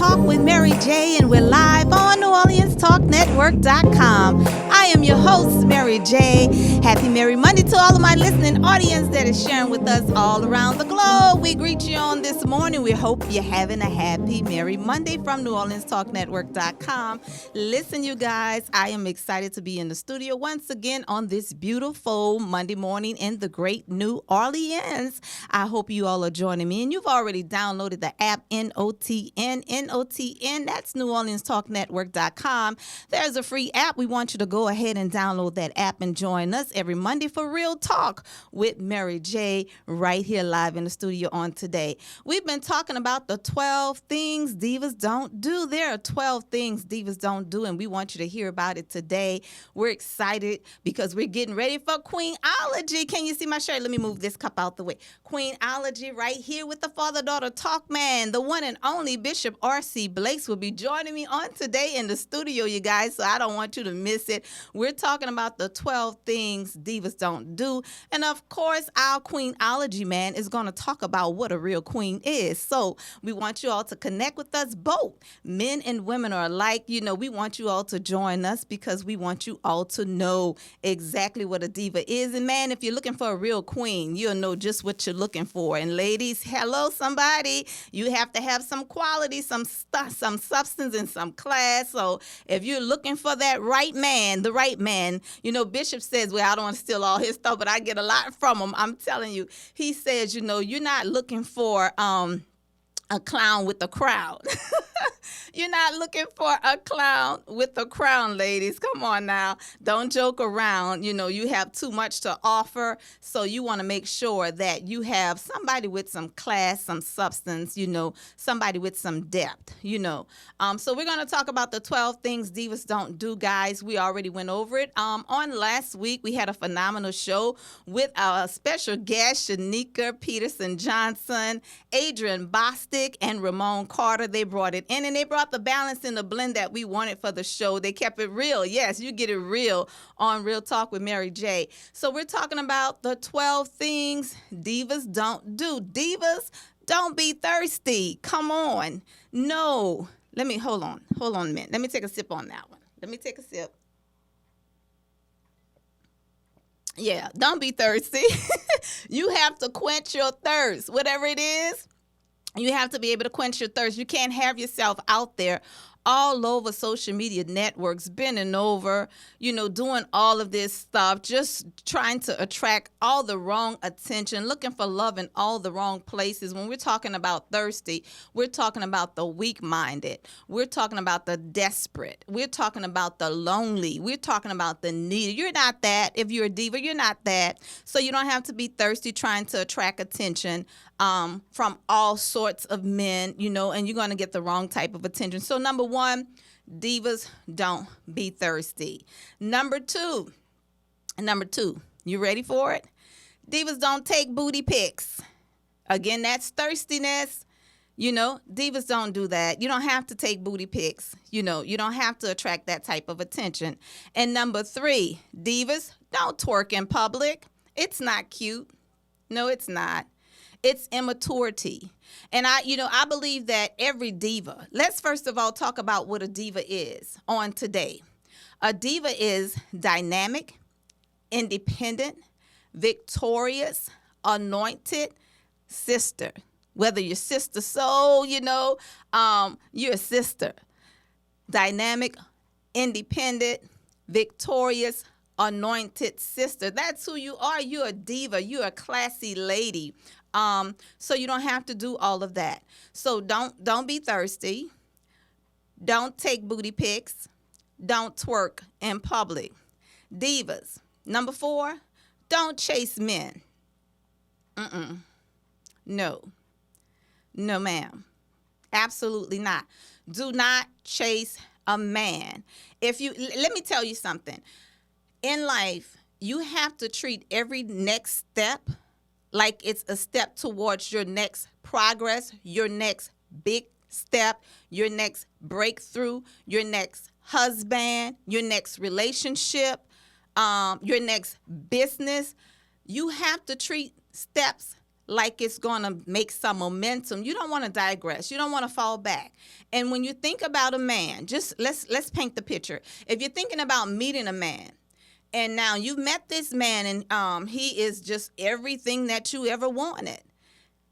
Talk with Mary J, and we're live on NewOrleansTalkNetwork.com. I am your host, Mary J. Happy Merry Monday to all of my listening audience that is sharing with us all around the globe. We greet you on this morning. We hope you're having a happy, Merry Monday from NewOrleansTalkNetwork.com. Listen, you guys, I am excited to be in the studio once again on this beautiful Monday morning in the great New Orleans. I hope you all are joining me, and you've already downloaded the app NOTN. That's NewOrleansTalkNetwork.com. There's a free app. We want you to go ahead and download that app and join us every Monday for Real Talk with Mary J right here live in the studio on today. We've been talking about the 12 things divas don't do. There are 12 things divas don't do, and we want you to hear about it today. We're excited because we're getting ready for Queenology. Can you see my shirt? Let me move this cup out the way. Queenology right here with the father-daughter talk man, the one and only Bishop R.C. Blakes will be joining me on today in the studio, you guys, so I don't want you to miss it. We're talking about the 12 things divas don't do. And of course, our Queenology man is going to talk about what a real queen is. So we want you all to connect with us both. Men and women are alike. You know, we want you all to join us because we want you all to know exactly what a diva is. And man, if you're looking for a real queen, you'll know just what you're looking for. And ladies, hello, somebody. You have to have some quality, some substance, and some class. So if you're looking for that right man, the right man, you know, Bishop says, well, I don't want to steal all his stuff, but I get a lot from him. I'm telling you, he says, you know, you're not looking for a clown with a crown. You're not looking for a clown with a crown, ladies. Come on now. Don't joke around. You know, you have too much to offer, so you want to make sure that you have somebody with some class, some substance, you know, somebody with some depth, you know. So we're going to talk about the 12 things divas don't do, guys. We already went over it. On last week, we had a phenomenal show with our special guest, Shanika Peterson-Johnson, Adrian Bostic, and Ramon Carter. They brought it in, and they brought the balance in the blend that we wanted for the show. They kept it real. Yes, you get it real on Real Talk with Mary J. So we're talking about the 12 things divas don't do. Divas, don't be thirsty. Come on. No. Hold on a minute. Let me take a sip on that one. Let me take a sip. Yeah, don't be thirsty. You have to quench your thirst, whatever it is. You have to be able to quench your thirst. You can't have yourself out there all over social media networks, bending over, you know, doing all of this stuff, just trying to attract all the wrong attention, looking for love in all the wrong places. When we're talking about thirsty, we're talking about the weak-minded. We're talking about the desperate. We're talking about the lonely. We're talking about the needy. You're not that. If you're a diva, you're not that. So you don't have to be thirsty trying to attract attention from all sorts of men, you know, and you're going to get the wrong type of attention. So number one, divas don't be thirsty. Number two, you ready for it? Divas don't take booty pics. Again, that's thirstiness. You know, divas don't do that. You don't have to take booty pics. You know, you don't have to attract that type of attention. And number three, divas don't twerk in public. It's not cute. No, it's not. It's immaturity. And I believe that every diva, let's first of all talk about what a diva is on today. A diva is dynamic, independent, victorious, anointed sister. Whether you're sister soul, you know, you're a sister. Dynamic, independent, victorious, anointed sister. That's who you are. You're a diva. You're a classy lady. So you don't have to do all of that. So don't be thirsty. Don't take booty pics. Don't twerk in public. Divas. Number 4, don't chase men. No. No, ma'am. Absolutely not. Do not chase a man. Let me tell you something. In life, you have to treat every next step like it's a step towards your next progress, your next big step, your next breakthrough, your next husband, your next relationship, your next business. You have to treat steps like it's going to make some momentum. You don't want to digress. You don't want to fall back. And when you think about a man, just let's paint the picture. If you're thinking about meeting a man, and now you've met this man, and he is just everything that you ever wanted.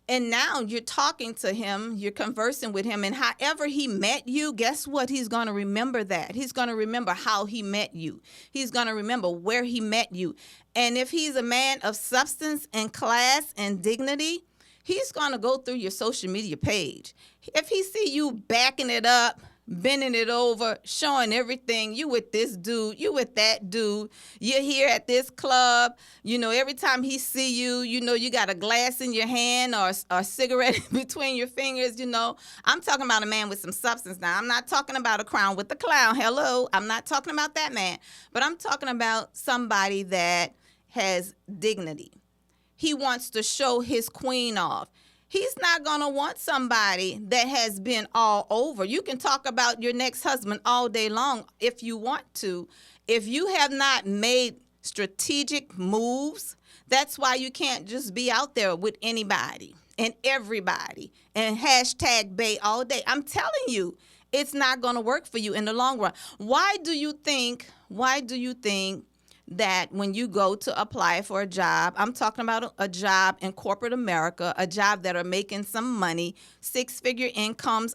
And now you're talking to him, you're conversing with him, and however he met you, guess what? He's going to remember that. He's going to remember how he met you. He's going to remember where he met you. And if he's a man of substance and class and dignity, he's going to go through your social media page. If he see you backing it up, bending it over, showing everything, you with this dude, you with that dude, you're here at this club, every time he see you, you got a glass in your hand or a cigarette between your fingers, I'm talking about a man with some substance now. I'm not talking about a crown with the clown. Hello, I'm not talking about that man, but I'm talking about somebody that has dignity. He wants to show his queen off. He's not going to want somebody that has been all over. You can talk about your next husband all day long if you want to. If you have not made strategic moves, that's why you can't just be out there with anybody and everybody and hashtag bae all day. I'm telling you, it's not going to work for you in the long run. Why do you think that when you go to apply for a job, I'm talking about a job in corporate America, a job that are making some money, six-figure incomes,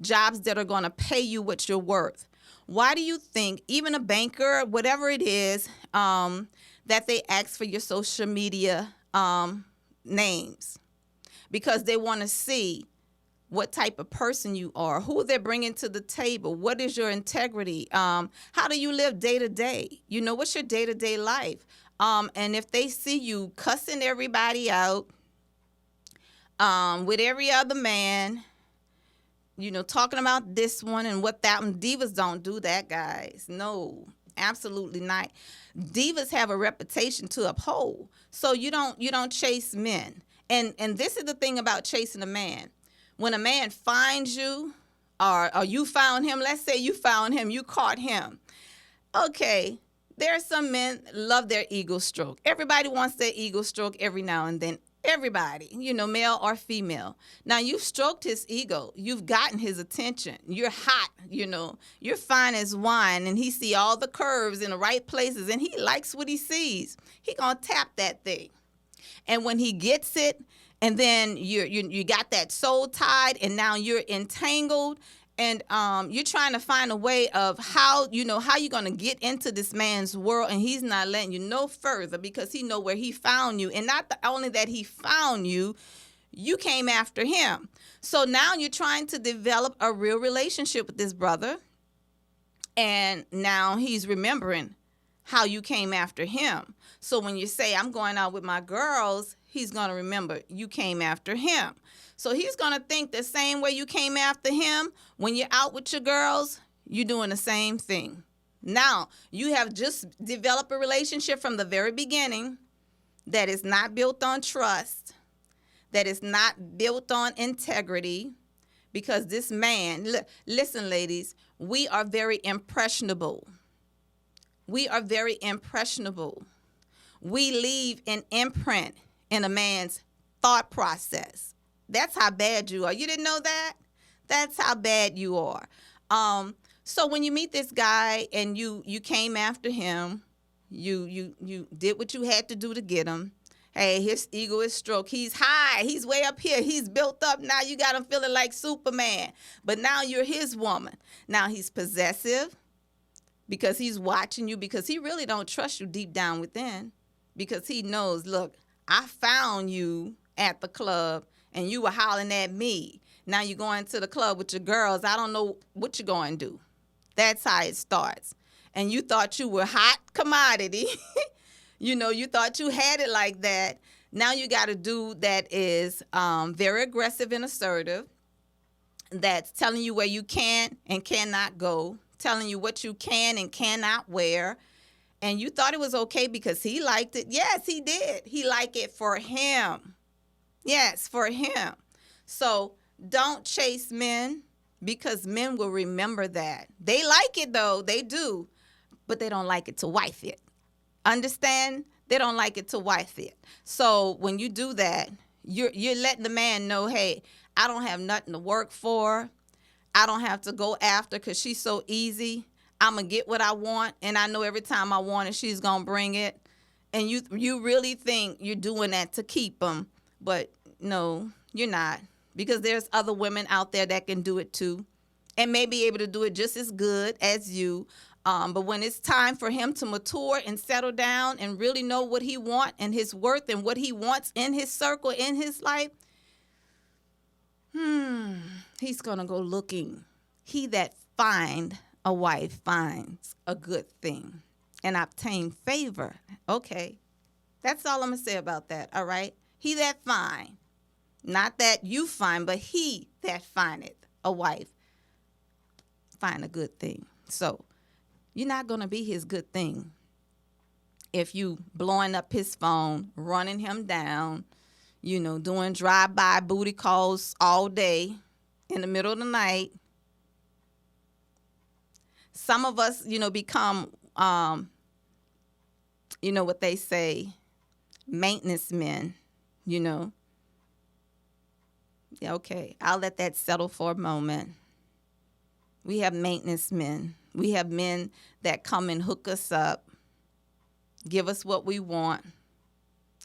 jobs that are going to pay you what you're worth. Why do you think, even a banker, whatever it is, that they ask for your social media names? Because they want to see what type of person you are, who they're bringing to the table, what is your integrity, how do you live day to day, what's your day-to-day life, and if they see you cussing everybody out with every other man, talking about this one and what that one, divas don't do that, guys. No, absolutely not. Divas have a reputation to uphold, so you don't chase men, and this is the thing about chasing a man. When a man finds you, or you found him, let's say you found him, you caught him. Okay, there are some men love their ego stroke. Everybody wants their ego stroke every now and then. Everybody, male or female. Now, you've stroked his ego. You've gotten his attention. You're hot, You're fine as wine, and he see all the curves in the right places, and he likes what he sees. He gonna tap that thing. And when he gets it, and then you got that soul tied, and now you're entangled, and you're trying to find a way of how you're going to get into this man's world, and he's not letting you no further because he know where he found you. And not only that he found you, you came after him. So now you're trying to develop a real relationship with this brother, and now he's remembering how you came after him. So when you say, I'm going out with my girls, he's going to remember you came after him. So he's going to think the same way you came after him. When you're out with your girls, you're doing the same thing. Now, you have just developed a relationship from the very beginning that is not built on trust, that is not built on integrity, because this man, listen, ladies, we are very impressionable. We are very impressionable. We leave an imprint in a man's thought process. That's how bad you are. You didn't know that? That's how bad you are. So when you meet this guy and you came after him, you did what you had to do to get him. Hey, his ego is stroked. He's high. He's way up here. He's built up. Now you got him feeling like Superman. But now you're his woman. Now he's possessive because he's watching you, because he really don't trust you deep down within, because he knows, look, I found you at the club and you were hollering at me. Now you're going to the club with your girls. I don't know what you're going to do. That's how it starts. And you thought you were hot commodity. You thought you had it like that. Now you got a dude that is very aggressive and assertive, that's telling you where you can and cannot go, telling you what you can and cannot wear. And you thought it was okay because he liked it. Yes, he did. He liked it for him. Yes, for him. So don't chase men, because men will remember that. They like it, though. They do. But they don't like it to wife it. Understand? They don't like it to wife it. So when you do that, you're letting the man know, hey, I don't have nothing to work for. I don't have to go after because she's so easy. I'm going to get what I want, and I know every time I want it, she's going to bring it. And you really think you're doing that to keep them, but no, you're not, because there's other women out there that can do it too and may be able to do it just as good as you. But when it's time for him to mature and settle down and really know what he wants and his worth and what he wants in his circle, in his life, he's going to go looking. He that find a wife finds a good thing and obtain favor. Okay, that's all I'm going to say about that, all right? He that find, not that you find, but he that findeth a wife find a good thing. So you're not going to be his good thing if you blowing up his phone, running him down, doing drive-by booty calls all day in the middle of the night. Some of us, become, what they say, maintenance men, Yeah, okay, I'll let that settle for a moment. We have maintenance men. We have men that come and hook us up, give us what we want.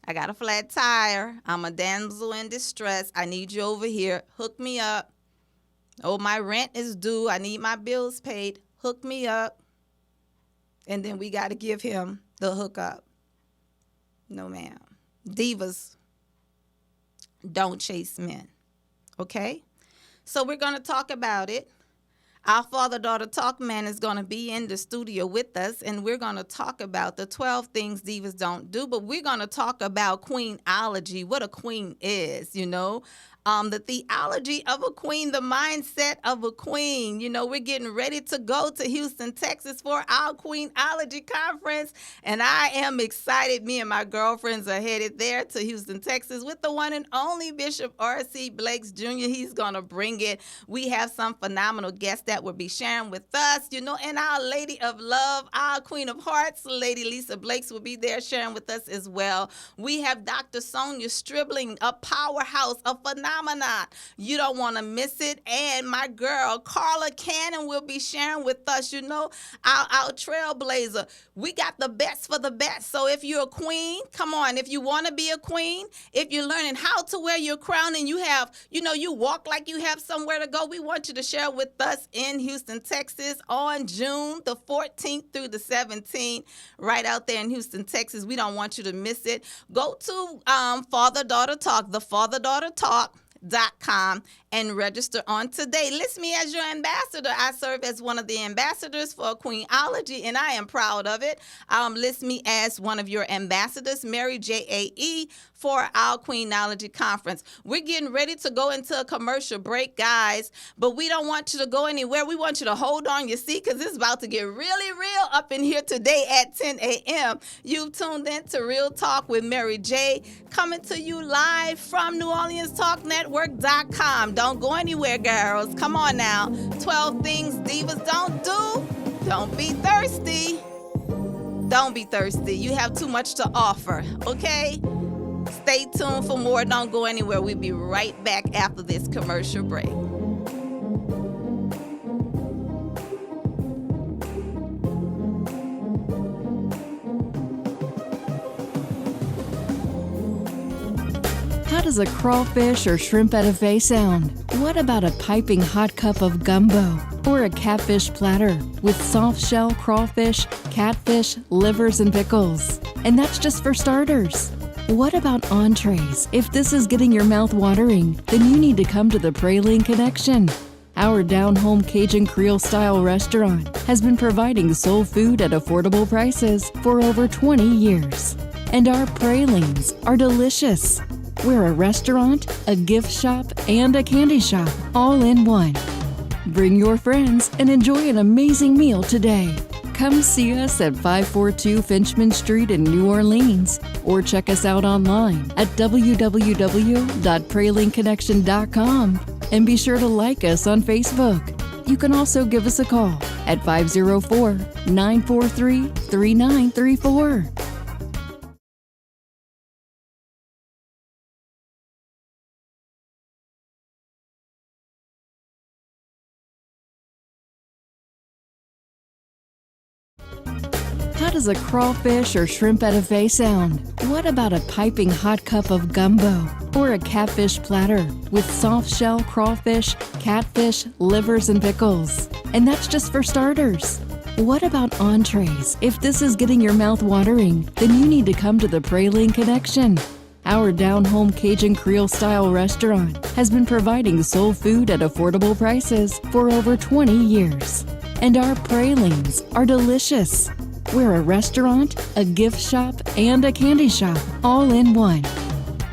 I got a flat tire. I'm a damsel in distress. I need you over here. Hook me up. Oh, my rent is due. I need my bills paid. Hook me up. And then we got to give him the hookup. No, ma'am. Divas don't chase men. Okay? So we're going to talk about it. Our father-daughter talk man is going to be in the studio with us, and we're going to talk about the 12 things divas don't do, but we're going to talk about queenology, what a queen is, the theology of a queen, the mindset of a queen. We're getting ready to go to Houston, Texas for our Queenology Conference, and I am excited. Me and my girlfriends are headed there to Houston, Texas with the one and only Bishop R.C. Blakes Jr. He's going to bring it. We have some phenomenal guests that will be sharing with us, and our Lady of Love, our Queen of Hearts, Lady Lisa Blakes will be there sharing with us as well. We have Dr. Sonia Stribling, a powerhouse, a phenomenon. You don't want to miss it. And my girl, Carla Cannon, will be sharing with us, our trailblazer. We got the best for the best. So if you're a queen, come on. If you want to be a queen, if you're learning how to wear your crown and you have, you walk like you have somewhere to go, we want you to share with us in Houston, Texas on June the 14th through the 17th, right out there in Houston, Texas. We don't want you to miss it. Go to Father-Daughter Talk, the Father-Daughter Talk.com and register on today. List me as your ambassador. I serve as one of the ambassadors for Queenology, and I am proud of it. List me as one of your ambassadors, Mary J.A.E., for our Queenology Conference. We're getting ready to go into a commercial break, guys, but we don't want you to go anywhere. We want you to hold on your seat because it's about to get really real up in here today at 10 a.m. You've tuned in to Real Talk with Mary J, coming to you live from NewOrleansTalkNetwork.com. Don't go anywhere, girls. Come on now. 12 things divas don't do. Don't be thirsty. Don't be thirsty. You have too much to offer, okay? Stay tuned for more. Don't go anywhere. We'll be right back after this commercial break. How does a crawfish or shrimp etouffee sound? What about a piping hot cup of gumbo? Or a catfish platter with soft shell crawfish, catfish, livers, and pickles? And that's just for starters. What about entrees? If this is getting your mouth watering, then you need to come to the Praline Connection. Our down-home Cajun Creole-style restaurant has been providing soul food at affordable prices for over 20 years. And our pralines are delicious. We're a restaurant, a gift shop, and a candy shop, all in one. Bring your friends and enjoy an amazing meal today. Come see us at 542 Finchman Street in New Orleans, or check us out online at www.pralinconnection.com, and be sure to like us on Facebook. You can also give us a call at 504-943-3934. How does a crawfish or shrimp etouffee sound? What about a piping hot cup of gumbo? Or a catfish platter with soft shell crawfish, catfish, livers, and pickles? And that's just for starters. What about entrees? If this is getting your mouth watering, then you need to come to the Praline Connection. Our down-home Cajun Creole-style restaurant has been providing soul food at affordable prices for over 20 years. And our pralines are delicious. We're a restaurant, a gift shop, and a candy shop, all in one.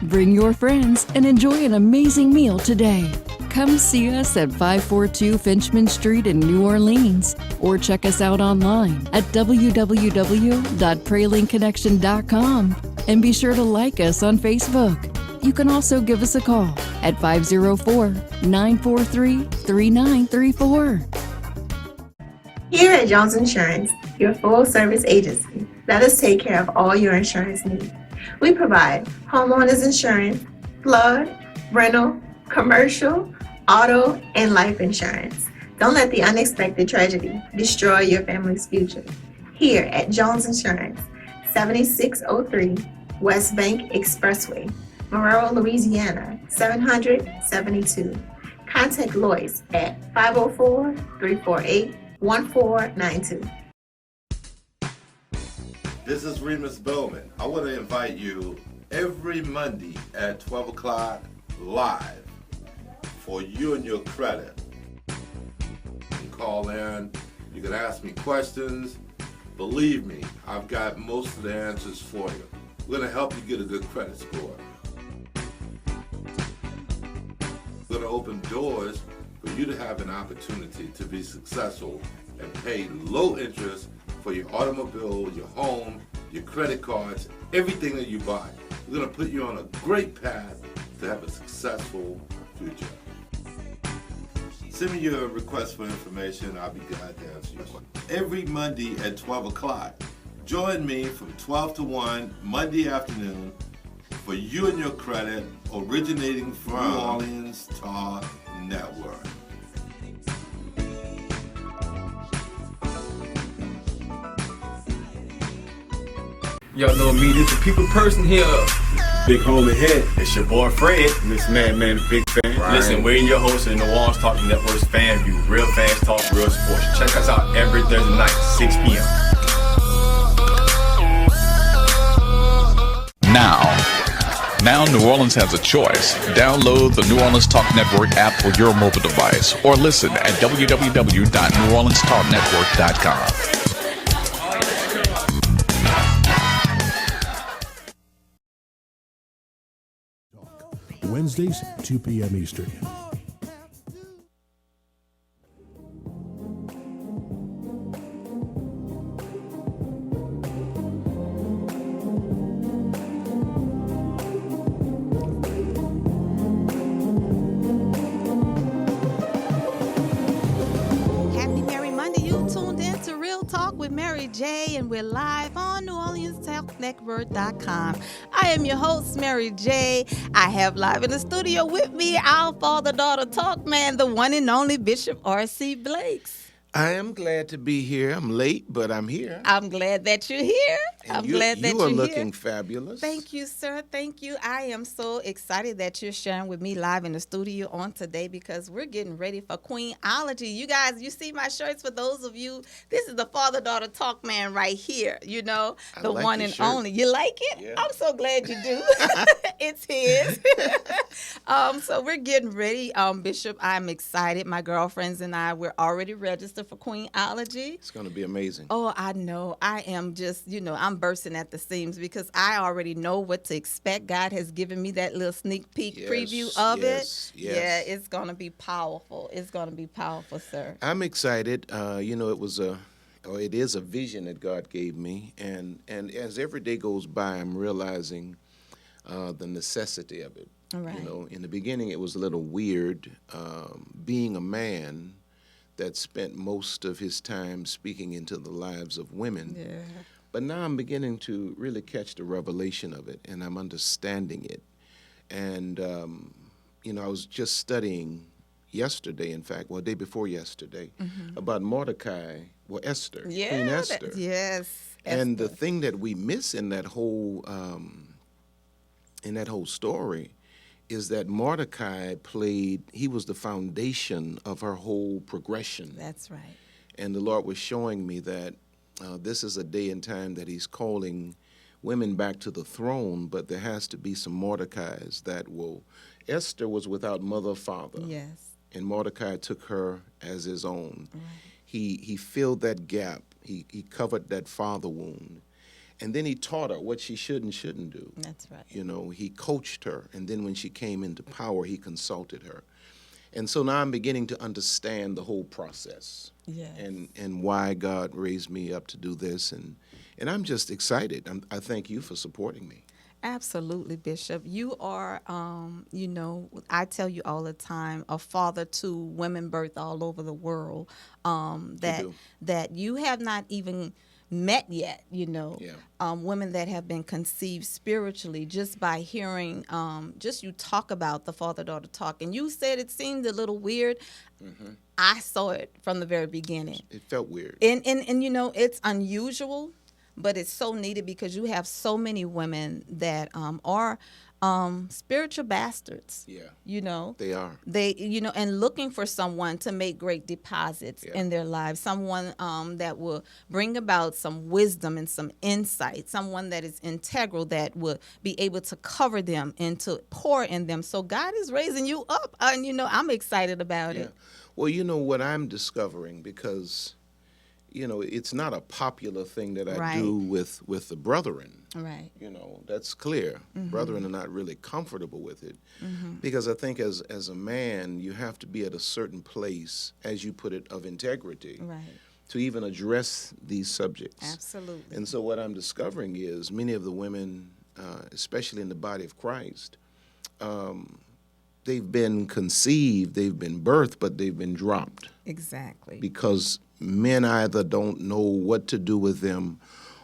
Bring your friends and enjoy an amazing meal today. Come see us at 542 Finchman Street in New Orleans, or check us out online at www.pralinconnection.com. And be sure to like us on Facebook. You can also give us a call at 504-943-3934. Here at Jones Insurance, your full-service agency, let us take care of all your insurance needs. We provide homeowners insurance, flood, rental, commercial, auto, and life insurance. Don't let the unexpected tragedy destroy your family's future. Here at Jones Insurance, 7603 West Bank Expressway, Monroe, Louisiana, 772. Contact Lois at 504-348-1492. This is Remus Bowman. I want to invite you every Monday at 12 o'clock live for You and Your Credit. You can call in, you can ask me questions. Believe me, I've got most of the answers for you. We're going to help you get a good credit score. We're going to open doors for you to have an opportunity to be successful and pay low interest for your automobile, your home, your credit cards, everything that you buy. We're going to put you on a great path to have a successful future. Send me your request for information. I'll be glad to answer you. Every Monday at 12 o'clock, join me from 12 to 1 Monday afternoon for You and Your Credit, originating from New Orleans Talk Network. Y'all know me, this is people person here. Big homie head. It's your boy Fred. This man, big fan. Right. Listen, we're your host of the New Orleans Talk Network's Fan View. Real fans talk, real sports. Check us out every Thursday night, 6 p.m. Now New Orleans has a choice. Download the New Orleans Talk Network app for your mobile device or listen at www.neworleanstalknetwork.com. Wednesdays, 2 p.m. Eastern. Happy Merry Monday. You tuned in to Real Talk with Mary J, and we're live on NewOrleansTalkNetwork.com. I am your host, Mary J. I have live in the studio with me our father-daughter talk man, the one and only Bishop R.C. Blakes. I am glad to be here. I'm late, but I'm here. I'm glad that you're here. And you are looking fabulous. Thank you, sir. Thank you. I am so excited that you're sharing with me live in the studio on today because we're getting ready for Queenology. You guys, you see my shirts for those of you. This is the father-daughter talk man right here, you know, the like one and shirt. Only. You like it? Yeah. I'm so glad you do. It's his. So we're getting ready. Bishop, I'm excited. My girlfriends and I, we're already registered for Queenology. It's going to be amazing. Oh, I know. I am just, I'm bursting at the seams because I already know what to expect. God has given me that little sneak peek preview of it. Yes. Yeah, it's going to be powerful. It's going to be powerful, sir. I'm excited. It is a vision that God gave me. And as every day goes by, I'm realizing the necessity of it. Right. In the beginning, it was a little weird being a man that spent most of his time speaking into the lives of women. Yeah. But now I'm beginning to really catch the revelation of it, and I'm understanding it. And, I was just studying yesterday, in fact, day before yesterday, about Mordecai, Esther, Queen Esther. Yes. And the thing that we miss in that whole story is that Mordecai he was the foundation of her whole progression. That's right. And the Lord was showing me that this is a day and time that he's calling women back to the throne, but there has to be some Mordecais that will. Esther was without mother or father. Yes. And Mordecai took her as his own. Right. He filled that gap. He covered that father wound. And then he taught her what she should and shouldn't do. That's right. You know, he coached her. And then when she came into power, he consulted her. And so now I'm beginning to understand the whole process. Yes. And why God raised me up to do this. And I'm just excited. I thank you for supporting me. Absolutely, Bishop. You are, I tell you all the time, a father to women birthed all over the world, that you have not even met yet, women that have been conceived spiritually just by hearing just you talk about the father-daughter talk. And you said it seemed a little weird. Mm-hmm. I saw it from the very beginning. It felt weird. And it's unusual, but it's so needed because you have so many women that are spiritual bastards. Yeah. They are. And looking for someone to make great deposits in their lives, someone that will bring about some wisdom and some insight, someone that is integral, that will be able to cover them and to pour in them. So God is raising you up, and I'm excited about it. Well, what I'm discovering, because it's not a popular thing that I do with the brethren. Right. That's clear. Mm-hmm. Brethren are not really comfortable with it, because I think as a man, you have to be at a certain place, as you put it, of integrity, to even address these subjects. Absolutely. And so what I'm discovering is many of the women, especially in the body of Christ, they've been conceived, they've been birthed, but they've been dropped. Exactly. Because men either don't know what to do with them,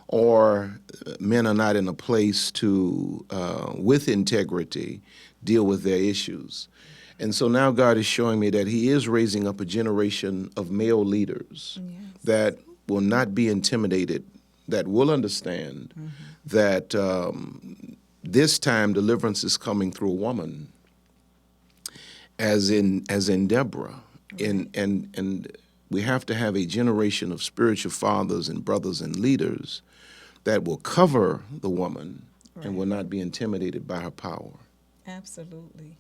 or men are not in a place to, with integrity, deal with their issues. And so now God is showing me that he is raising up a generation of male leaders that will not be intimidated, that will understand that this time deliverance is coming through a woman, as in Deborah. And we have to have a generation of spiritual fathers and brothers and leaders that will cover the woman and will not be intimidated by her power. Absolutely.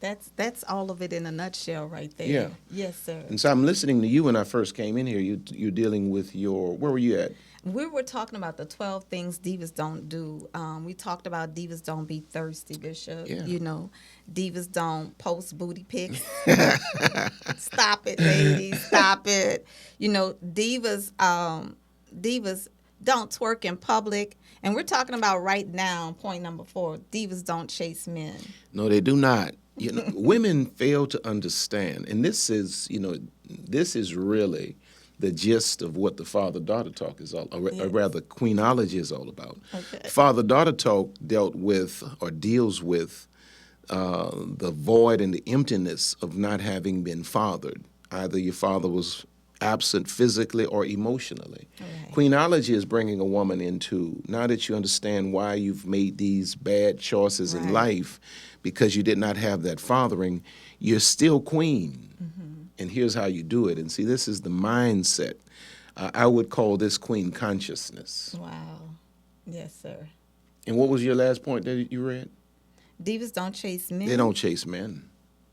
That's all of it in a nutshell right there. Yeah. Yes, sir. And so I'm listening to you when I first came in here. You're dealing with where were you at? We were talking about the 12 things divas don't do. We talked about divas don't be thirsty, Bishop. Yeah. Divas don't post booty pics. Stop it, ladies. Stop it. Divas don't twerk in public. And we're talking about right now, point number 4, divas don't chase men. No, they do not. Women fail to understand. And this is really the gist of what the father-daughter talk is all, or rather, queenology is all about. Okay. Father-daughter talk deals with the void and the emptiness of not having been fathered. Either your father was absent physically or emotionally. Right. Queenology is bringing a woman into, now that you understand why you've made these bad choices in life because you did not have that fathering, you're still queen. And here's how you do it. And see, this is the mindset. I would call this queen consciousness. Wow. Yes, sir. And what was your last point that you read? Divas don't chase men. They don't chase men.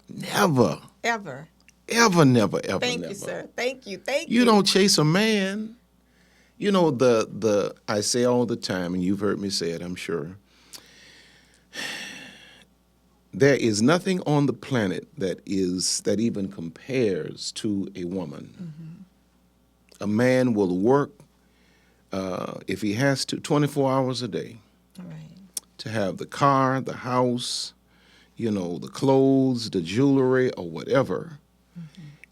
Never. Ever. Ever, never, ever, Thank never. you, sir. Thank you. You don't chase a man. I say all the time, and you've heard me say it, I'm sure, there is nothing on the planet that even compares to a woman. A man will work, if he has to, 24 hours a day to have the car, the house, the clothes, the jewelry, or whatever.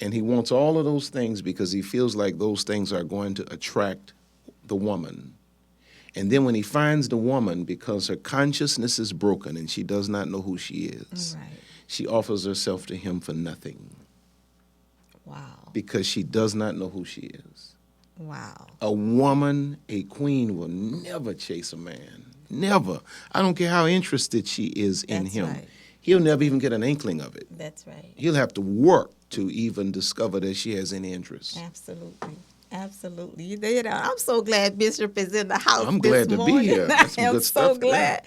And he wants all of those things because he feels like those things are going to attract the woman. And then when he finds the woman, because her consciousness is broken and she does not know who she is, she offers herself to him for nothing. Wow. Because she does not know who she is. Wow. A woman, a queen, will never chase a man. Never. I don't care how interested she is in That's him. right. He'll never even get an inkling of it. That's right. He'll have to work to even discover that she has any interest. Absolutely. Absolutely. You did. I'm so glad Bishop is in the house. I'm this glad to be morning. here. That's some I am good so stuff there. glad.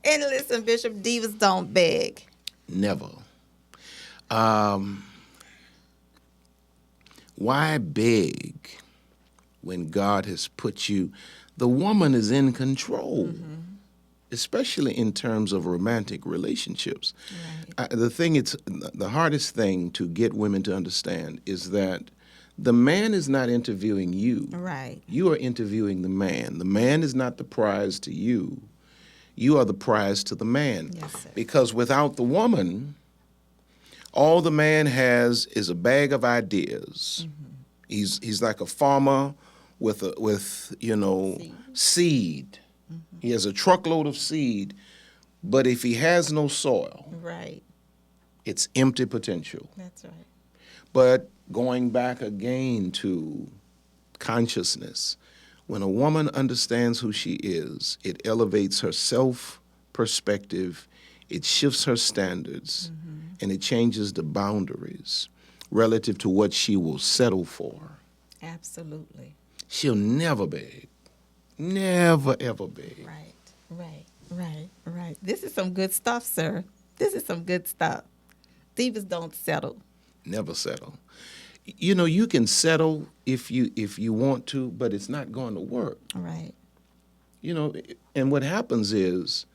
And listen, Bishop, divas don't beg. Never. Why beg when God has put you? The woman is in control, especially in terms of romantic relationships. Right. The hardest thing to get women to understand is that the man is not interviewing you. Right. You are interviewing the man. The man is not the prize to you. You are the prize to the man. Yes, sir. Because without the woman, all the man has is a bag of ideas. He's like a farmer with seed. He has a truckload of seed, but if he has no soil, Right. it's empty potential. That's right. But going back again to consciousness, when a woman understands who she is, it elevates her self-perspective, it shifts her standards, and it changes the boundaries relative to what she will settle for. Absolutely. She'll never beg. Never, ever beg. Right. This is some good stuff, sir. This is some good stuff. Divas don't settle. Never settle. You know, you can settle if you want to, but it's not going to work. Right. You know, and what happens is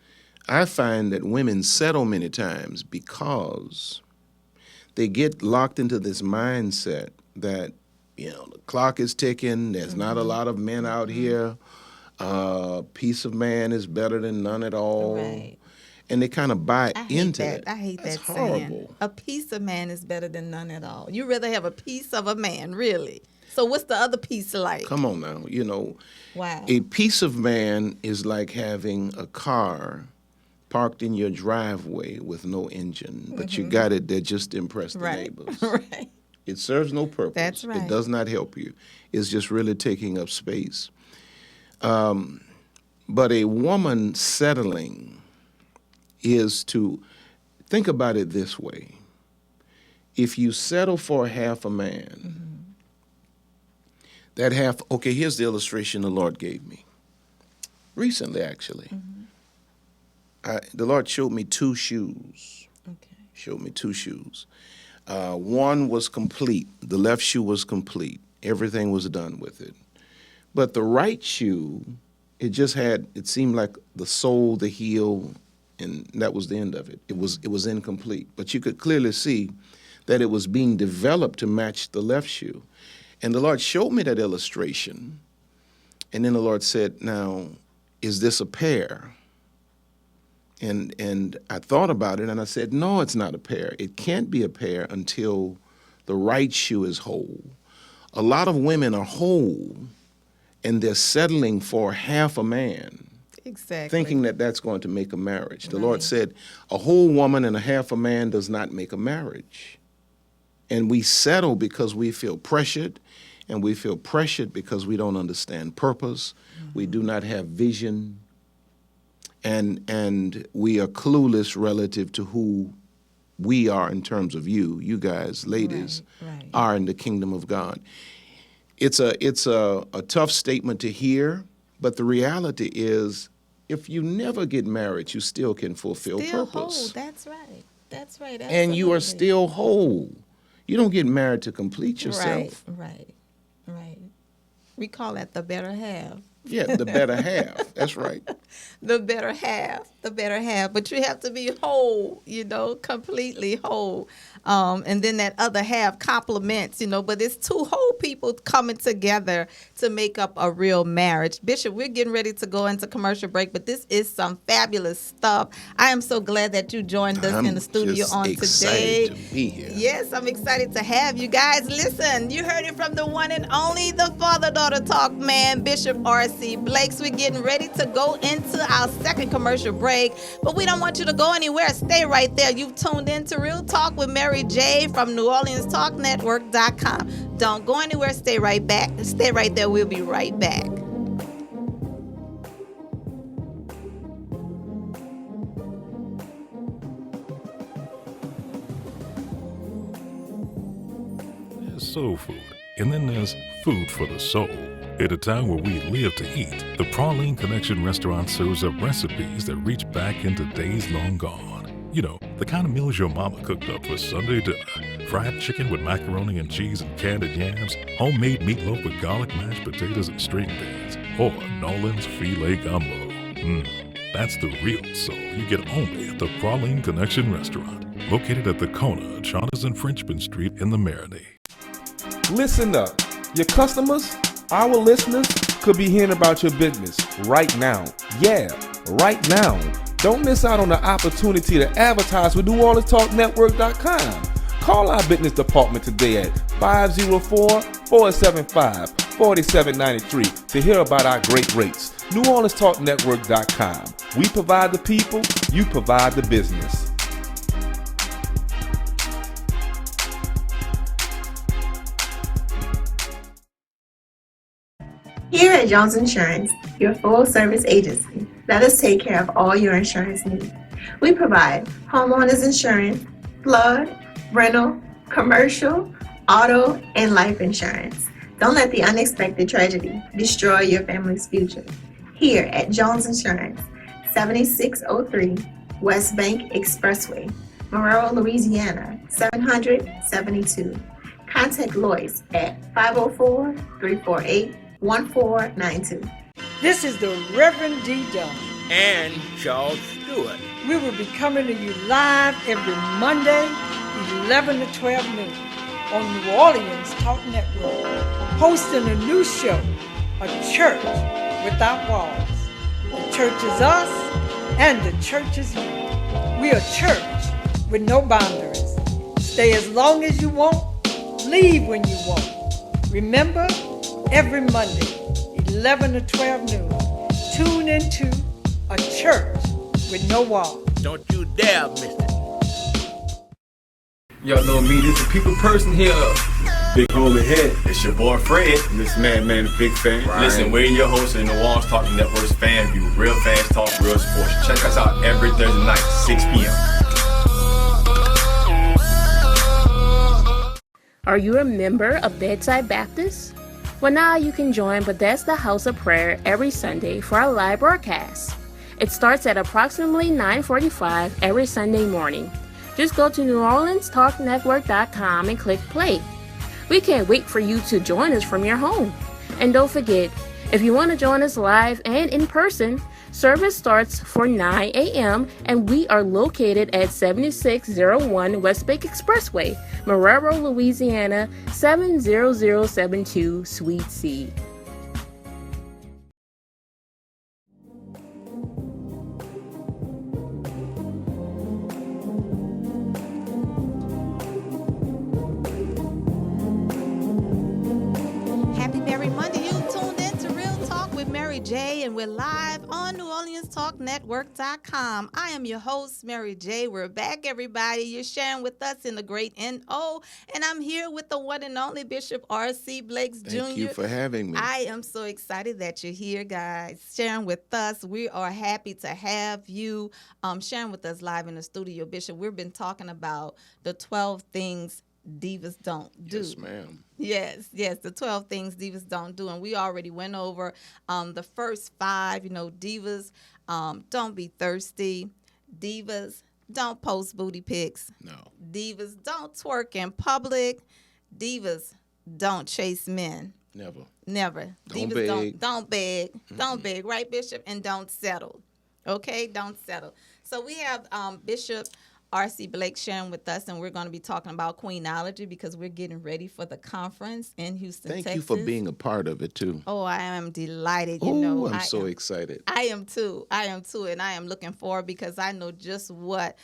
I find that women settle many times because they get locked into this mindset that, you know, the clock is ticking, there's not a lot of men out here, piece of man is better than none at all. Right. And they kind of buy I hate into that. it. I hate That's that saying. horrible. A piece of man is better than none at all. You rather have a piece of a man, really. So what's the other piece like? Come on now, you know. Wow. A piece of man is like having a car parked in your driveway with no engine, but you got it there just to impress the Right. neighbors. Right. It serves no purpose. That's right. It does not help you. It's just really taking up space. But a woman settling is to think about it this way. If you settle for half a man, that half, okay, here's the illustration the Lord gave me. Recently, actually. The Lord showed me two shoes. Okay. Showed me two shoes. One was complete. The left shoe was complete. Everything was done with it. But the right shoe, it seemed like the sole, the heel, and that was the end of it. It was incomplete. But you could clearly see that it was being developed to match the left shoe. And the Lord showed me that illustration. And then the Lord said, now, is this a pair? And I thought about it and I said, no, it's not a pair. It can't be a pair until the right shoe is whole. A lot of women are whole and they're settling for half a man. Exactly. Thinking that that's going to make a marriage. The Lord Right. said, a whole woman and a half a man does not make a marriage. And we settle because we feel pressured, and we feel pressured because we don't understand purpose. We do not have vision, and we are clueless relative to who we are in terms of you guys, ladies, Right. are in the kingdom of God. It's a tough statement to hear, but the reality is, if you never get married, you still can fulfill Still purpose. whole. That's right. That's right. And you are Absolutely. still whole. You don't get married to complete yourself. Right. We call that the better half. Yeah, the better half. That's right. The better half. But you have to be whole, completely whole. And then that other half complements, but it's two whole people coming together to make up a real marriage. Bishop, we're getting ready to go into commercial break, but this is some fabulous stuff. I am so glad that you joined us in the studio just on excited today. to be here. Yes, I'm excited to have you guys. Listen, you heard it from the one and only, the father-daughter talk man, Bishop R. R.C. Blakes. We're getting ready to go into our second commercial break, but we don't want you to go anywhere. Stay right there. You've tuned in to Real Talk with Mary J. from NewOrleansTalkNetwork.com. Don't go anywhere. Stay right back. Stay right there. We'll be right back. Soul food, and then there's food for the soul. At a time where we live to eat, the Praline Connection restaurant serves up recipes that reach back into days long gone. You know, the kind of meals your mama cooked up for Sunday dinner. Fried chicken with macaroni and cheese and candied yams, homemade meatloaf with garlic mashed potatoes and string beans, or Nolan's filet gumbo. That's the real soul you get only at the Praline Connection restaurant, located at the corner of Charters and Frenchman Street in the Marinade. Listen up. Your customers, our listeners, could be hearing about your business right now. Yeah, right now. Don't miss out on the opportunity to advertise with NewOrleansTalkNetwork.com. Call our business department today at 504-475-4793 to hear about our great rates. NewOrleansTalkNetwork.com. We provide the people, you provide the business. Here at Jones Insurance, your full-service agency, let us take care of all your insurance needs. We provide homeowners insurance, flood, rental, commercial, auto, and life insurance. Don't let the unexpected tragedy destroy your family's future. Here at Jones Insurance, 7603 West Bank Expressway, Monroe, Louisiana, 772. Contact Lois at 504-348-1492. This is the Reverend D. Dunn and Charles Stewart. We will be coming to you live every Monday, 11 to 12 noon on New Orleans Talk Network, hosting a new show, A Church Without Walls. The church is us and the church is you. We are church with no boundaries. Stay as long as you want, leave when you want. Remember, every Monday, 11 to 12 noon, tune into A Church with No Walls. Don't you dare miss it. Y'all know me, this is a people person here. Big homie head. It's your boy Fred. This man, a big fan. Right. Listen, we're your host of the New Orleans Talk Network's Fan View. Real fans talk real sports. Check us out every Thursday night, 6 p.m. Are you a member of Bedside Baptist? Well, now you can join Bethesda House of Prayer every Sunday for our live broadcast. It starts at approximately 9:45 every Sunday morning. Just go to NewOrleansTalkNetwork.com and click play. We can't wait for you to join us from your home. And don't forget, if you want to join us live and in person, service starts for 9 a.m. and we are located at 7601 West Bank Expressway, Marrero, Louisiana, 70072, Suite C. Happy Merry Monday. You tuned in to Real Talk with Mary J, and we're live on NewOrleansTalkNetwork.com. I am your host, Mary J. We're back, everybody. You're sharing with us in the great N.O., and I'm here with the one and only Bishop R.C. Blakes Jr. Thank you for having me. I am so excited that you're here, guys, sharing with us. We are happy to have you sharing with us live in the studio, Bishop. We've been talking about the 12 things divas don't do. Yes, ma'am. Yes, the 12 things divas don't do. And we already went over the first 5. Divas don't be thirsty. Divas don't post booty pics. No. Divas don't twerk in public. Divas don't chase men. Never. Divas beg. Don't beg. Don't beg, right, Bishop? And don't settle. Okay? Don't settle. So we have Bishop R.C. Blake sharing with us, and we're going to be talking about Queenology because we're getting ready for the conference in Houston, Thank Texas. you for being a part of it, too. Oh, I am delighted. I'm so excited. I am too, and I am looking forward because I know just what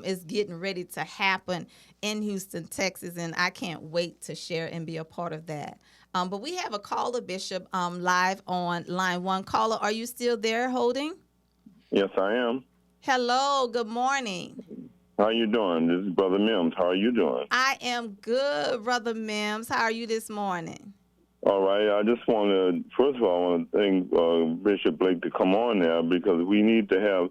is getting ready to happen in Houston, Texas, and I can't wait to share and be a part of that. But we have a caller, Bishop, live on line 1. Caller, are you still there holding? Yes, I am. Hello, good morning. How you doing? This is Brother Mims. How are you doing? I am good, Brother Mims. How are you this morning? All right. I just want to, first of all, I want to thank Bishop Blake to come on now because we need to have,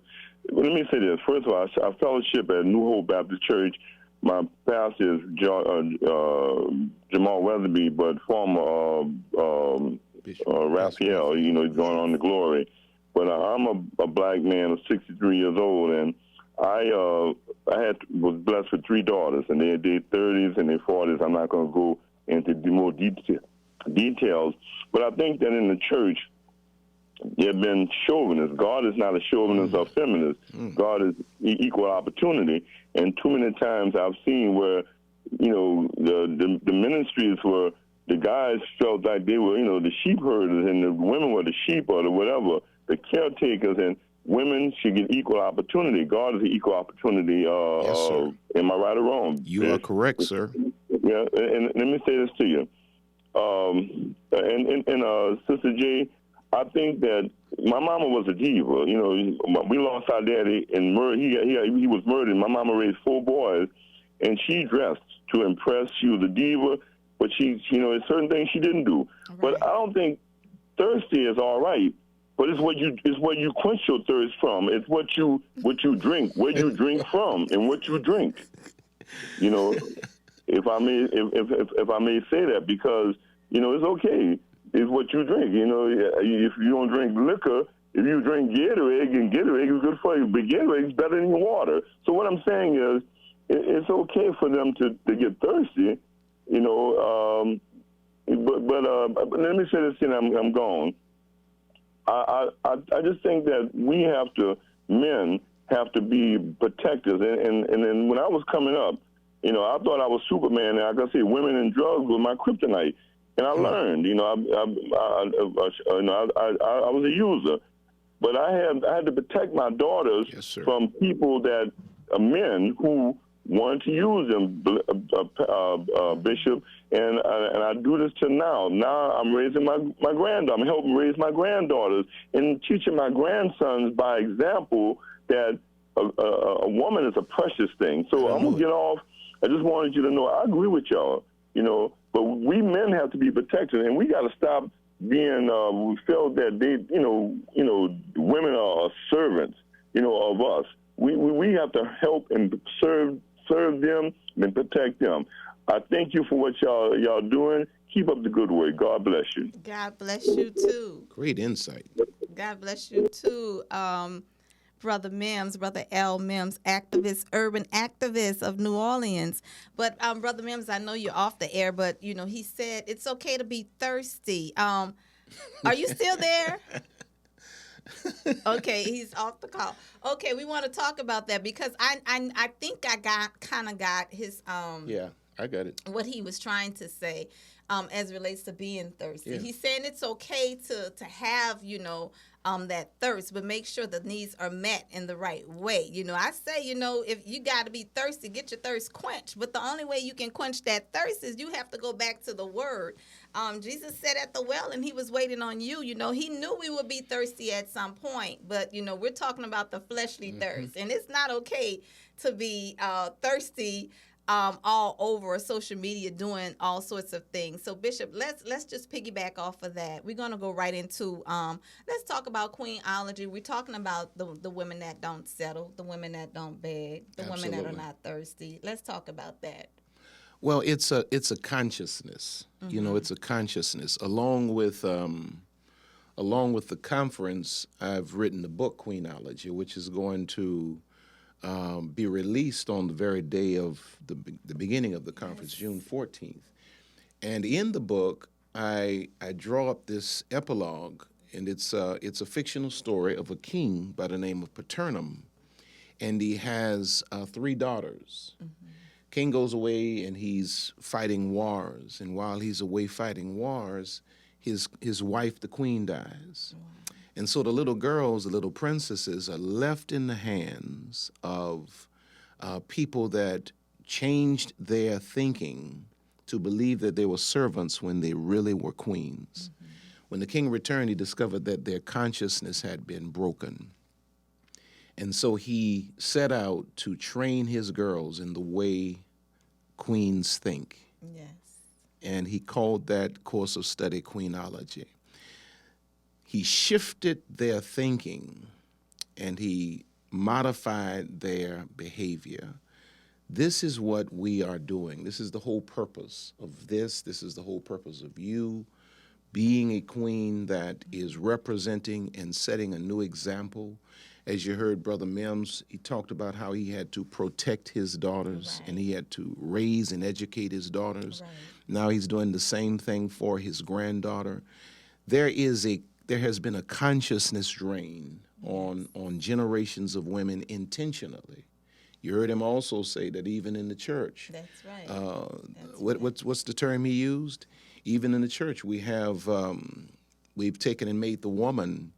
let me say this. First of all, I fellowship at New Hope Baptist Church. My pastor is Jamal Weatherby, but former Raphael, you know, he's going on to glory. But I'm a black man of 63 years old, and I was blessed with 3 daughters, and they're 30s and they're 40s. I'm not going to go into more details, but I think that in the church, there have been chauvinists. God is not a chauvinist or feminist. God is equal opportunity. And too many times I've seen where, you know, the ministries where the guys felt like they were, you know, the sheep herders and the women were the sheep or the whatever, the caretakers, and women should get equal opportunity. God is an equal opportunity. Yes, sir. Am I right or wrong? You are correct, sir. Yeah, and let me say this to you. Sister J, I think that my mama was a diva. You know, we lost our daddy and he was murdered. My mama raised 4 boys, and she dressed to impress. She was a diva, but there's certain things she didn't do. Right. But I don't think thirsty is all right. But it's what you quench your thirst from. It's what you drink, where you drink from, and what you drink. You know, if I may say that, because you know it's okay. It's what you drink. You know, if you don't drink liquor, if you drink Gatorade, and Gatorade is good for you, but Gatorade is better than water. So what I'm saying is, it's okay for them to get thirsty. You know, but let me say this, and I'm gone. I just think that men have to be protectors. And then when I was coming up, you know, I thought I was Superman, and like I say, women and drugs were my kryptonite. And I learned, you know, I was a user, but I had to protect my daughters from people men who wanted to use them, Bishop, and I do this till now. Now I'm raising my granddaughter. I'm helping raise my granddaughters and teaching my grandsons by example that a woman is a precious thing. So I'm going to get off. I just wanted you to know I agree with y'all, you know, but we men have to be protected, and we got to stop being, we feel that they, you know, women are servants, you know, of us. We have to help and serve them and protect them. I thank you for what y'all doing. Keep up the good work. God bless you. God bless you too. Great insight. God bless you too, Brother Mims, Brother L. Mims, activist, urban activist of New Orleans. But Brother Mims, I know you're off the air, but you know he said it's okay to be thirsty. Are you still there? Okay, he's off the call. Okay, we want to talk about that because I think I got his yeah, I got it. What he was trying to say as it relates to being thirsty. Yeah. He's saying it's okay to have, you know, that thirst, but make sure the needs are met in the right way. You know, I say, you know, if you got to be thirsty, get your thirst quenched. But the only way you can quench that thirst is you have to go back to the word. Jesus said at the well, and he was waiting on you. You know, he knew we would be thirsty at some point, but, you know, we're talking about the fleshly thirst, and it's not okay to be thirsty all over social media doing all sorts of things. So Bishop, let's just piggyback off of that. We're gonna go right into let's talk about queenology. We're talking about the women that don't settle, the women that don't beg, the women that are not thirsty. Let's talk about that. Well, it's a consciousness. You know, it's a consciousness. Along with the conference, I've written the book Queenology, which is going to be released on the very day of the beginning of the conference, June 14th. And in the book, I draw up this epilogue, and it's a fictional story of a king by the name of Paternum, and he has 3 daughters. King goes away and he's fighting wars, and while he's away fighting wars, his wife, the queen, dies. Wow. And so the little girls, the little princesses, are left in the hands of people that changed their thinking to believe that they were servants when they really were queens. When the king returned, he discovered that their consciousness had been broken. And so he set out to train his girls in the way queens think. Yes. And he called that course of study queenology. He shifted their thinking and he modified their behavior. This is what we are doing. This is the whole purpose of this. This is the whole purpose of you being a queen that is representing and setting a new example. As you heard Brother Mims, he talked about how he had to protect his daughters and he had to raise and educate his daughters. Now he's doing the same thing for his granddaughter. There has been a consciousness drain on generations of women intentionally. You heard him also say that even in the church. That's right. What's the term he used? Even in the church, we have we've taken and made the woman.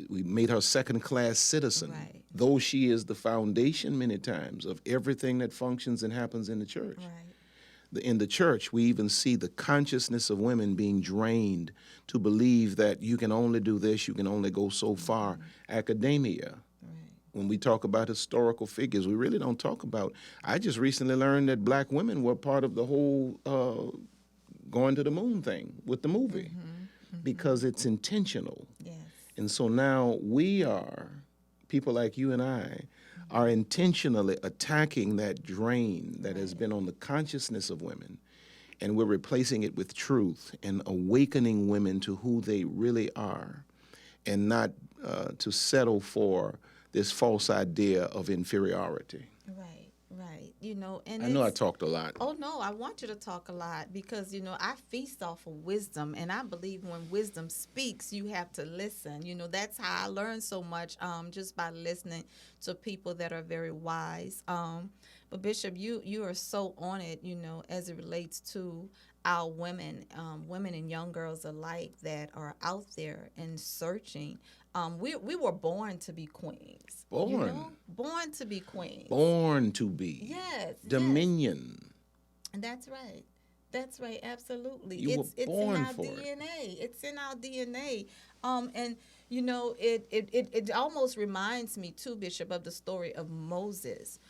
We made her second-class citizen, though she is the foundation many times of everything that functions and happens in the church. In the church, we even see the consciousness of women being drained to believe that you can only do this, you can only go so far. Academia. When we talk about historical figures, we really don't talk about. I just recently learned that black women were part of the whole going to the moon thing with the movie because it's intentional. And so now we are, people like you and I, are intentionally attacking that drain that has been on the consciousness of women, and we're replacing it with truth and awakening women to who they really are and not to settle for this false idea of inferiority. Right. You know, and I know I talked a lot. Oh no, I want you to talk a lot because you know I feast off of wisdom, and I believe when wisdom speaks, you have to listen. You know, that's how I learn so much just by listening to people that are very wise. But Bishop, you are so on it. You know, as it relates to our women and young girls alike that are out there and searching. We were born to be queens. Born. You know? Born to be queens. Born to be. Yes. Dominion. Yes. That's right. That's right. Absolutely. It's born in our for DNA. It's in our DNA. And you know, it almost reminds me too, Bishop, of the story of Moses.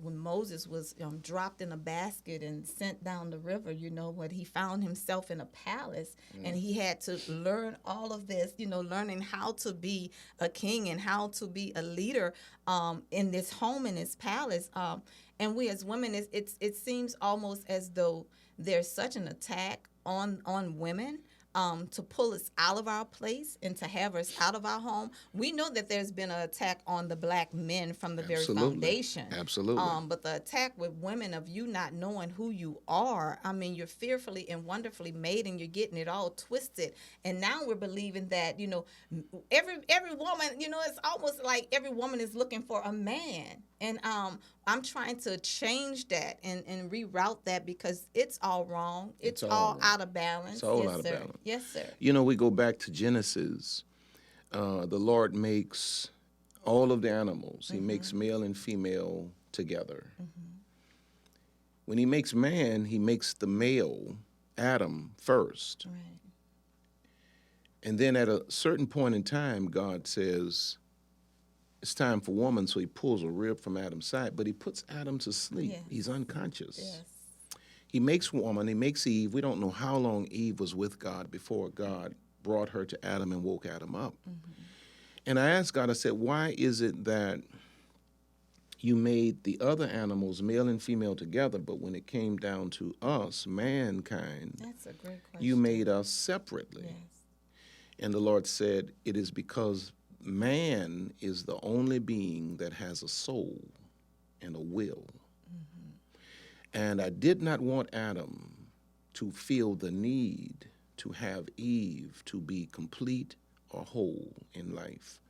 When Moses was dropped in a basket and sent down the river, you know, when he found himself in a palace and he had to learn all of this, you know, learning how to be a king and how to be a leader in this home, in this palace. And we as women, it seems almost as though there's such an attack on women. To pull us out of our place and to have us out of our home. We know that there's been an attack on the black men from the very foundation. Absolutely. But the attack with women of you not knowing who you are, I mean, you're fearfully and wonderfully made and you're getting it all twisted. And now we're believing that, you know, every woman, you know, it's almost like every woman is looking for a man. And I'm trying to change that and reroute that because it's all wrong. It's all out of balance. It's all out of balance. Yes, sir. You know, we go back to Genesis. The Lord makes all of the animals. He makes male and female together. When he makes man, he makes the male, Adam, first. Right. And then at a certain point in time, God says, it's time for woman, so he pulls a rib from Adam's side, but he puts Adam to sleep. Yes. He's unconscious. Yes. He makes woman, he makes Eve. We don't know how long Eve was with God before God brought her to Adam and woke Adam up. And I asked God, I said, why is it that you made the other animals, male and female, together, but when it came down to us, mankind, that's a great question. You made us separately? Yes. And the Lord said, it is because man is the only being that has a soul and a will. And I did not want Adam to feel the need to have Eve to be complete or whole in life.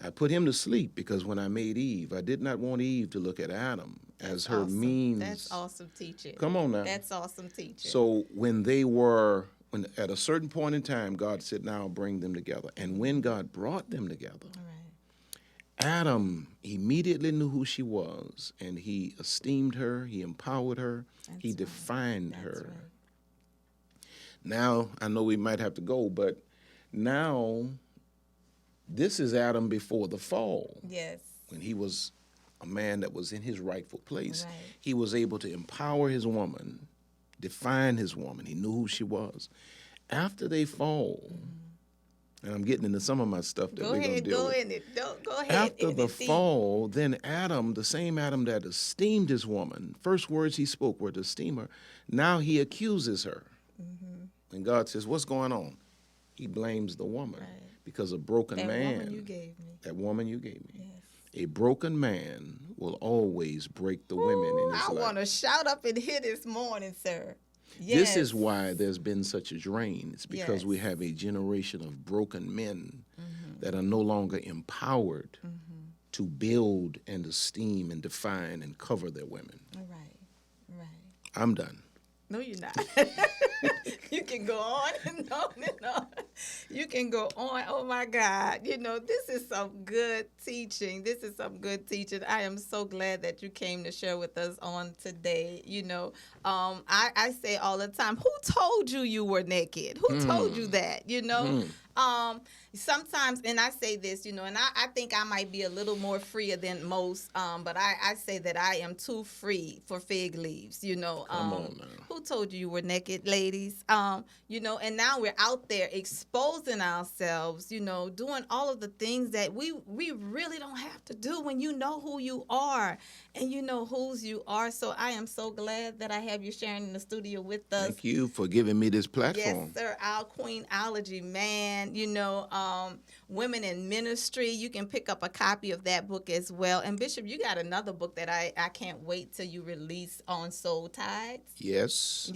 I put him to sleep because when I made Eve, I did not want Eve to look at Adam as her means. That's awesome teaching. Come on now. That's awesome teaching. So when at a certain point in time, God said, now I'll bring them together. And when God brought them together, Adam immediately knew who she was, and he esteemed her, he empowered her, he defined her. Now, I know we might have to go, but now this is Adam before the fall. Yes. When he was a man that was in his rightful place. Right. He was able to empower his woman, define his woman. He knew who she was. After they fall, and I'm getting into some of my stuff that we're going to deal with. Go ahead. After the fall, then Adam, the same Adam that esteemed his woman, first words he spoke were to esteem her. Now he accuses her. And God says, what's going on? He blames the woman because a broken man. That woman you gave me. That woman you gave me. Yes. A broken man will always break the women in his life. I want to shout up in here this morning, sir. Yes. This is why there's been such a drain. It's because we have a generation of broken men that are no longer empowered to build and esteem and define and cover their women. Right. I'm done. No, you're not. You can go on and on and on. You can go on. Oh, my God. You know, this is some good teaching. I am so glad that you came to share with us on today. You know, I say all the time, who told you were naked? Who told you that? You know? Sometimes, and I say this, you know, and I think I might be a little more freer than most, but I say that I am too free for fig leaves, you know. Come on now. Who told you were naked, ladies? You know, and now we're out there exposing ourselves, you know, doing all of the things that we really don't have to do when you know who you are and you know whose you are. So I am so glad that I have you sharing in the studio with us. Thank you for giving me this platform. Yes, sir. Our Queenology, man. You know, Women in Ministry. You can pick up a copy of that book as well. And Bishop, you got another book that I can't wait till you release on Soul Tides. Yes.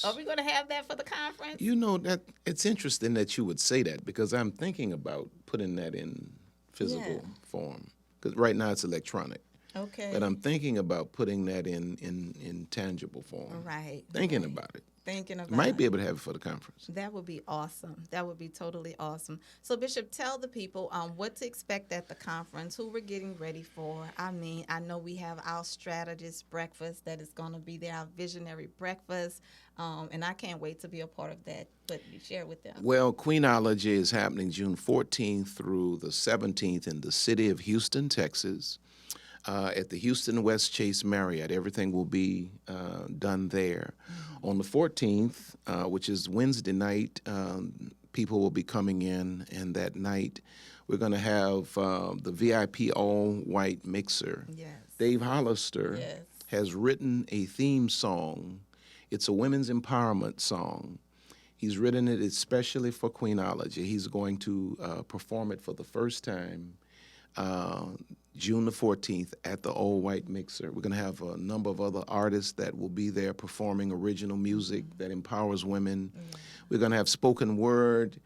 Are we going to have that for the conference? You know, that it's interesting that you would say that because I'm thinking about putting that in physical form. Because right now it's electronic. Okay. But I'm thinking about putting that in tangible form. Right. Thinking about it. Thinking Might be able to have it for the conference. That would be awesome. That would be totally awesome. So, Bishop, tell the people what to expect at the conference, who we're getting ready for. I mean, I know we have our strategist breakfast that is going to be there, our visionary breakfast, and I can't wait to be a part of that. But you share with them. Well, Queenology is happening June 14th through the 17th in the city of Houston, Texas. At the Houston West Chase Marriott. Everything will be done there. On the 14th, which is Wednesday night, people will be coming in, and that night we're going to have the VIP all-white mixer. Yes. Dave Hollister has written a theme song. It's a women's empowerment song. He's written it especially for Queenology. He's going to perform it for the first time June the 14th at the All White Mixer. We're going to have a number of other artists that will be there performing original music that empowers women. We're going to have spoken word.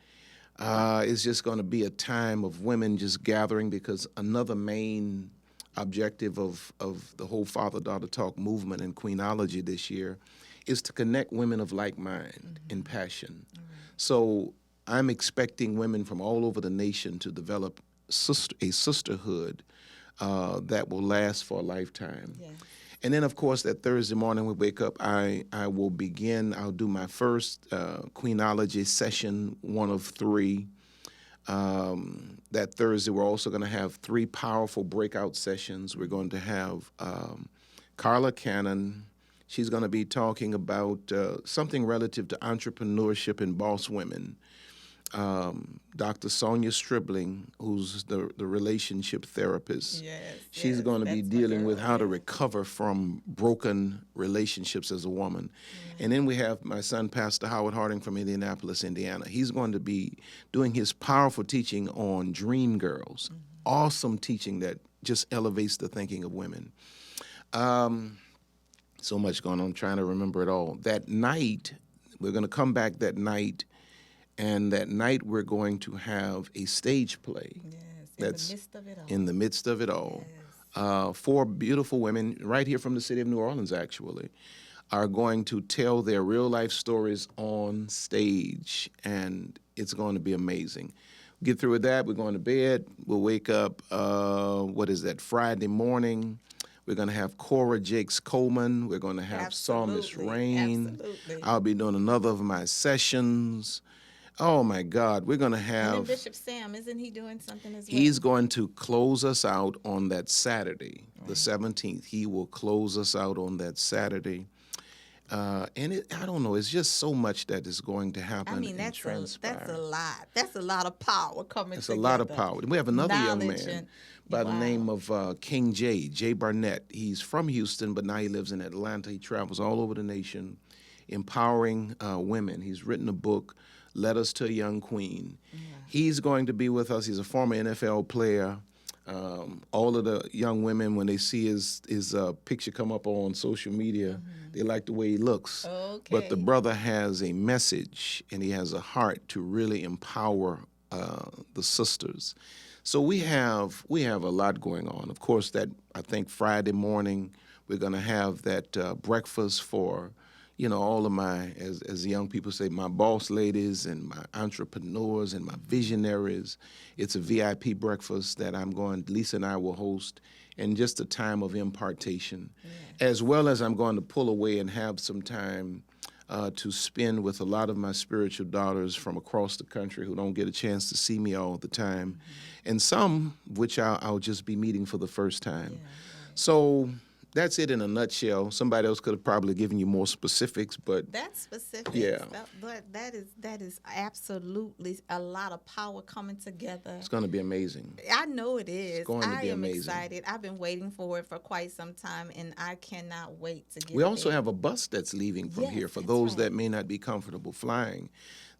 It's just going to be a time of women just gathering because another main objective of the whole Father-Daughter Talk movement and Queenology this year is to connect women of like mind and passion. So I'm expecting women from all over the nation to develop a sisterhood that will last for a lifetime. Yes. And then, of course, that Thursday morning we wake up, I'll do my first Queenology session, one of 3. That Thursday we're also going to have 3 powerful breakout sessions. We're going to have Carla Cannon. She's going to be talking about something relative to entrepreneurship and boss women. Dr. Sonia Stribling, who's the relationship therapist, she's going to be dealing with how to recover from broken relationships as a woman. And then we have my son, Pastor Howard Harding from Indianapolis, Indiana. He's going to be doing his powerful teaching on dream girls. Awesome teaching that just elevates the thinking of women. So much going on, I'm trying to remember it all. That night, we're going to come back that night. And that night we're going to have a stage play. Yes, in the midst of it all. 4 beautiful women right here from the city of New Orleans, actually, are going to tell their real life stories on stage, and it's going to be amazing. Get through with that. We're going to bed. We'll wake up, Friday morning. We're going to have Cora Jakes Coleman. We're going to have Psalmist Rain. Absolutely. I'll be doing another of my sessions. Oh, my God. We're going to have... And then Bishop Sam, isn't he doing something as well? He's going to close us out on that Saturday, the 17th. He will close us out on that Saturday. I don't know, it's just so much that is going to happen. I mean, and transpire. that's a lot. That's a lot of power coming It's together. a lot of power. We have another young Knowledge man and- by the name of King Jay Barnett. He's from Houston, but now he lives in Atlanta. He travels all over the nation, empowering women. He's written a book, Letters to a Young Queen. Yeah. He's going to be with us. He's a former NFL player. All of the young women, when they see his picture come up on social media, they like the way he looks. Okay. But the brother has a message, and he has a heart to really empower the sisters. So we have a lot going on. Of course, I think Friday morning we're going to have that breakfast for, all of my, as the young people say, my boss ladies and my entrepreneurs and my visionaries. It's a VIP breakfast that Lisa and I will host, and just a time of impartation, as well as I'm going to pull away and have some time to spend with a lot of my spiritual daughters from across the country who don't get a chance to see me all the time, and some which I'll just be meeting for the first time. So that's it in a nutshell. Somebody else could have probably given you more specifics, but that's specific. Yeah, but that is absolutely a lot of power coming together. It's going to be amazing. I know it is. It's going to be amazing. Excited. I've been waiting for it for quite some time, and I cannot wait to get. We also have a bus that's leaving from here for those that may not be comfortable flying.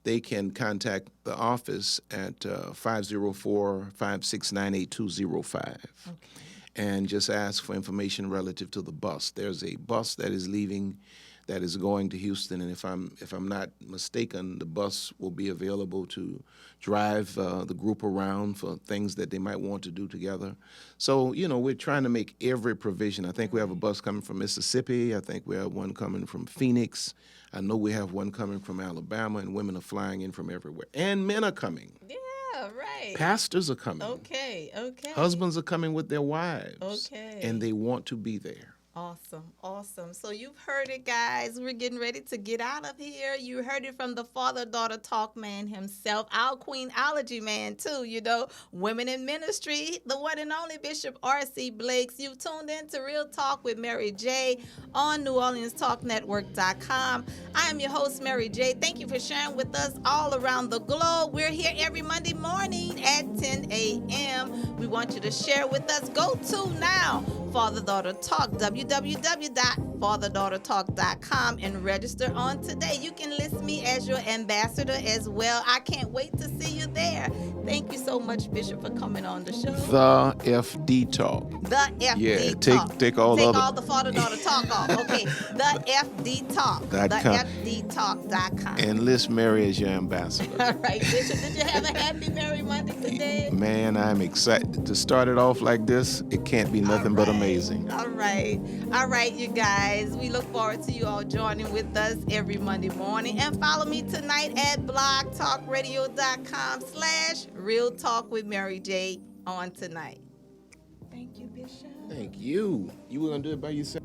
They can contact the office at 504-569-8205. Okay. And just ask for information relative to the bus. There's a bus that is leaving that is going to Houston, and if I'm not mistaken, the bus will be available to drive the group around for things that they might want to do together. So, we're trying to make every provision. I think we have a bus coming from Mississippi. I think we have one coming from Phoenix. I know we have one coming from Alabama, and women are flying in from everywhere. And men are coming. Yeah, right. Pastors are coming. Okay. Husbands are coming with their wives. Okay. And they want to be there. Awesome. So you've heard it, guys. We're getting ready to get out of here. You heard it from the father-daughter talk man himself, our queenology man, too, women in ministry, the one and only Bishop R.C. Blakes. You've tuned in to Real Talk with Mary J. on NewOrleansTalkNetwork.com. I am your host, Mary J. Thank you for sharing with us all around the globe. We're here every Monday morning at 10 a.m. We want you to share with us. Go to now, Father-Daughter Talk, www.fatherdaughtertalk.com, and register on today. You can list me as your ambassador as well. I can't wait to see you there. Thank you so much, Bishop, for coming on the show. The FD Talk. The FD Talk. Take all the father-daughter talk off. Okay. The FD Talk. The FDtalk.com. And list Mary as your ambassador. All right, Bishop. Did you have a happy Mary Monday today? Man, I'm excited to start it off like this. It can't be nothing but amazing. All right, you guys. We look forward to you all joining with us every Monday morning. And follow me tonight at blogtalkradio.com/Real Talk with Mary J on tonight. Thank you, Bishop. Thank you. You were going to do it by yourself?